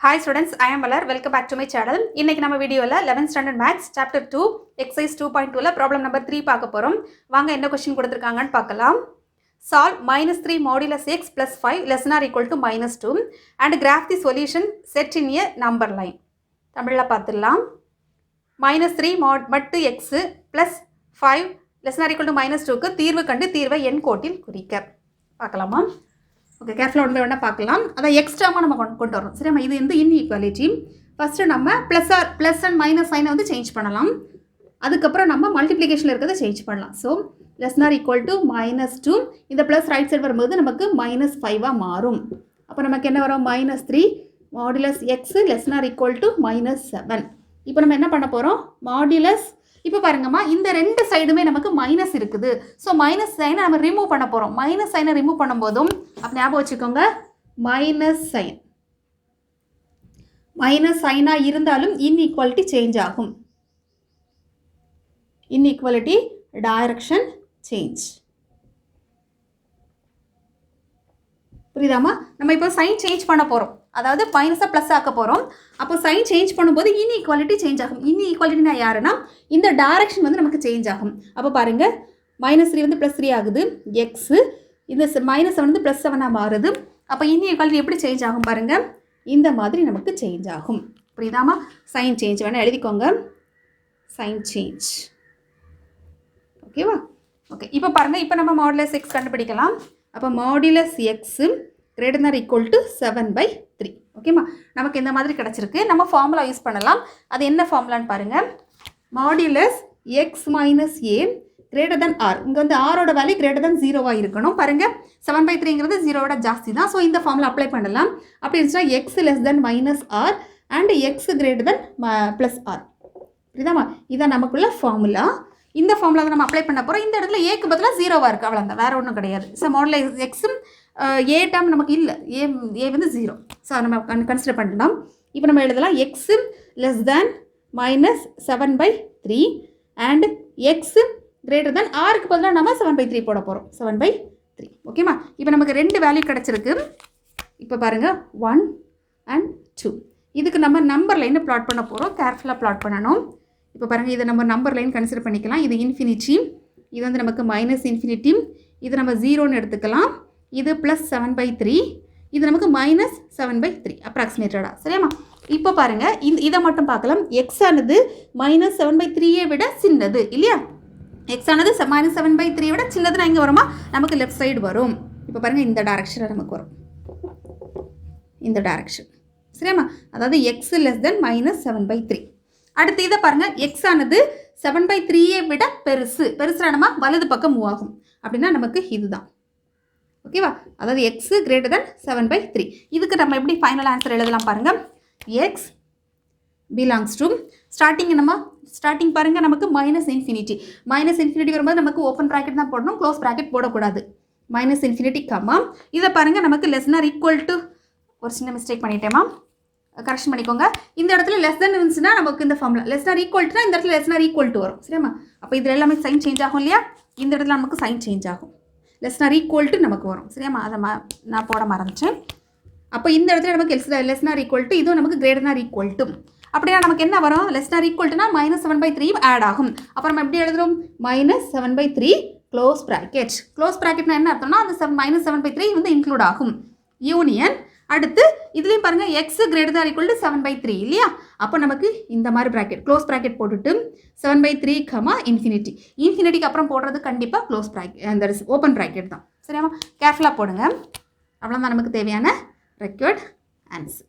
Hi students, I am Malar. Welcome back to my channel. இன்னைக்கு நம்ம வீடியோல 11th standard maths chapter 2 exercise 2.2 ல problem number 3 பார்க்க போறோம். வாங்க என்ன क्वेश्चन கொடுத்திருக்காங்கன்னு பார்க்கலாம். Solve -3 modulus x plus 5 less than or equal to -2 and graph the solution set in a number line. தமிழ்ல பார்த்துடலாம். -3 மட்டு x plus 5 less than or equal to -2 க்கு தீர்வு கண்டு தீர்வை எண் கோட்டில் குறிக்க. பார்க்கலாமா? ஓகே, கேர்ஃபுல்லாக ஒன்று வேணால் பார்க்கலாம். அதான் எக்ஸ்ட்ராமாக நம்ம கொண்டு வரோம். சரிம்மா, இது வந்து இன்இக்வாலிட்டி. ஃபஸ்ட்டு நம்ம ப்ளஸ் அண்ட் மைனஸ் சைனை வந்து சேஞ்ச் பண்ணலாம். அதுக்கப்புறம் நம்ம மல்டிப்ளிகேஷனில் இருக்கிறத சேஞ்ச் பண்ணலாம். So less nor equal to -2, இந்த ப்ளஸ் ரைட் சைடு வரும்போது நமக்கு -5 மாறும். அப்போ நமக்கு என்ன வரும்? -3 modulus X less nor equal to -7. இப்போ நம்ம என்ன பண்ண போகிறோம்? மாடுலஸ் இப்போ பாருங்கம்மா, இந்த ரெண்டு சைடுமே நமக்கு மைனஸ் இருக்குது. ஸோ மைனஸ் சைனை நம்ம ரிமூவ் பண்ண போகிறோம். மைனஸ் சைனை ரிமூவ் பண்ணும்போதும் அப்போ ஞாபகம் வச்சுக்கோங்க, மைனஸ் சைனாக இருந்தாலும் இன்இக்வாலிட்டி சேஞ்ச் ஆகும். Inequality direction change. புரியுதாமா? நம்ம இப்போ சைன் சேஞ்ச் பண்ண போகிறோம். அதாவது மைனஸாக ப்ளஸ் ஆக்க போகிறோம். அப்போ சைன் சேஞ்ச் பண்ணும்போது இன்இக்வாலிட்டி சேஞ்ச் ஆகும். இன்இக்வாலிட்டினா யாருன்னா இந்த டைரக்ஷன் வந்து நமக்கு சேஞ்ச் ஆகும். அப்போ பாருங்கள், -3 வந்து +3 ஆகுது. எக்ஸு இந்த -7 வந்து +7 மாறுது. அப்போ இன்இக்வாலிட்டி எப்படி சேஞ்ச் ஆகும் பாருங்கள், இந்த மாதிரி நமக்கு சேஞ்ச் ஆகும். புரியுதாமா? சைன் சேஞ்ச் வேணால் எழுதிக்கோங்க, சைன் சேஞ்ச். ஓகேவா? ஓகே, இப்போ பாருங்கள், இப்போ நம்ம மாடுலஸ் எக்ஸ் கண்டுபிடிக்கலாம். அப்போ modulus x greater than or equal to 7/3. ஓகேம்மா, நமக்கு இந்த மாதிரி கிடச்சிருக்கு. நம்ம ஃபார்முலா யூஸ் பண்ணலாம். அது என்ன ஃபார்முலான்னு பாருங்கள். Modulus x minus a greater than r. இங்கே வந்து ஆரோட வேல்யூ greater than 0 இருக்கணும். பாருங்கள், 7/3ங்கிறது 0 ஜாஸ்தி தான். ஸோ இந்த ஃபார்முலா அப்ளை பண்ணலாம். அப்படி இருந்துச்சுன்னா X less than -r and X greater than +r. புரியுதாம்மா? இதான் நமக்குள்ள ஃபார்முலா. இந்த ஃபார்முலாவை நம்ம அப்ளை பண்ண போகிறோம். இந்த இடத்துல ஏக்கு பதிலாக 0 இருக்குது, அவ்வளோதான், வேறு ஒன்றும் கிடையாது. ஸோ மாடுலஸ் எக்ஸும் ஏ டேர்ம் நமக்கு இல்லை, ஏ வந்து 0. ஸோ நம்ம கன்சிடர் பண்ணலாம். இப்போ நம்ம எழுதலாம் x less than -7/3 and x greater than ஆருக்கு பதிலாக நம்ம 7/3 போட போகிறோம். 7/3. ஓகேம்மா? இப்போ நமக்கு 2 வேல்யூ கிடச்சிருக்கு. இப்போ பாருங்கள், 1 and 2. இதுக்கு நம்ம நம்பர் லைனை ப்ளாட் பண்ண போகிறோம். கேர்ஃபுல்லாக ப்ளாட் பண்ணணும். இப்போ பாருங்கள், இதை நம்ம நம்பர் லைன் கன்சிடர் பண்ணிக்கலாம். இது இன்ஃபினிட்டி, இது வந்து நமக்கு -∞. இது நம்ம 0ன்னு எடுத்துக்கலாம். இது +7/3, இது நமக்கு -7/3 அப்ராக்சிமேட்டடாக. சரியாம்மா? இப்போ பாருங்கள், இதை மட்டும் பார்க்கலாம். எக்ஸ் ஆனது -7/3 விட சின்னது இல்லையா? எக்ஸ் ஆனது -7/3 விட சின்னதுன்னா எங்கே வருமா? நமக்கு லெஃப்ட் சைடு வரும். இப்போ பாருங்கள், இந்த டைரக்ஷனில் நமக்கு வரும், இந்த டைரக்ஷன். சரியாம்மா? அதாவது எக்ஸ் லெஸ் தென் -7/3. அடுத்து இதை பாருங்கள், எக்ஸ் ஆனது 7/3 விட பெருசுனா நம்ம வலது பக்கம் மூவ் ஆகும். அப்படின்னா நமக்கு இதுதான். ஓகேவா? அதாவது எக்ஸு கிரேட்டர் தென் 7/3. இதுக்கு நம்ம எப்படி ஃபைனல் ஆன்சர் எழுதலாம் பாருங்கள். எக்ஸ் பிலாங்ஸ் டு ஸ்டார்டிங் பாருங்கள், நமக்கு -∞ வரும்போது நமக்கு ஓப்பன் ப்ராக்கெட் தான் போடணும், க்ளோஸ் ப்ராக்கெட் போடக்கூடாது. -∞, கம்மா. இதை பாருங்கள், நமக்கு லெஸ் நார் ஈக்குவல் டு, ஒரு சின்ன மிஸ்டேக் பண்ணிட்டேமா, கரெக்ஷன் பண்ணிக்கோங்க. இந்த இடத்துல லெஸ் தென் இருந்துச்சுன்னா நமக்கு இந்த ஃபார்முலா லெஸ் நார் ஈக்குவல்ட்டுனா இந்த இடத்துல லெஸ் நார் ஈக்குவல் டு வரும். சரியாம்மா? அப்போ இதில் எல்லாமே சைன் சேஞ்ச் ஆகும் இல்லையா? இந்த இடத்துல நமக்கு சைன் சேஞ்ச் ஆகும், லெஸ் நார் ஈக்குவல் டு நமக்கு வரும். சரியாம்மா? அதை நான் போட மறந்துச்சேன். அப்போ இந்த இடத்துல நமக்கு லெஸ் நார் ஈக்குவல் டு, இதுவும் நமக்கு கிரேட்டர் நார் ஈக்குவல் டு. அப்படின்னா நமக்கு என்ன வரும்? லெஸ் நார் ஈக்குவல் டுனா -7/3 ஆட் ஆகும். அப்போ நம்ம எப்படி எழுதுறோம்? -7/3 க்ளோஸ் ப்ராக்கெட். க்ளோஸ் ப்ராக்கெட்னா என்ன அர்த்தம்னா அந்த -7/3 வந்து இன்க்ளூட் ஆகும். யூனியன். அடுத்து இதுலேயும் பாருங்கள், X greater than or equal to 7/3 இல்லையா? அப்போ நமக்கு இந்த மாதிரி ப்ராக்கெட், க்ளோஸ் ப்ராக்கெட் போட்டுட்டு 7/3, இன்ஃபினிட்டிக்கு அப்புறம் போடுறது கண்டிப்பாக க்ளோஸ் ப்ராக்கெட், அந்த ஓப்பன் ப்ராக்கெட் தான். சரியாமா? கேர்ஃபுல்லாக போடுங்க. அவ்வளோதான் நமக்கு தேவையான ரெக்வயர்ட் ஆன்சர்.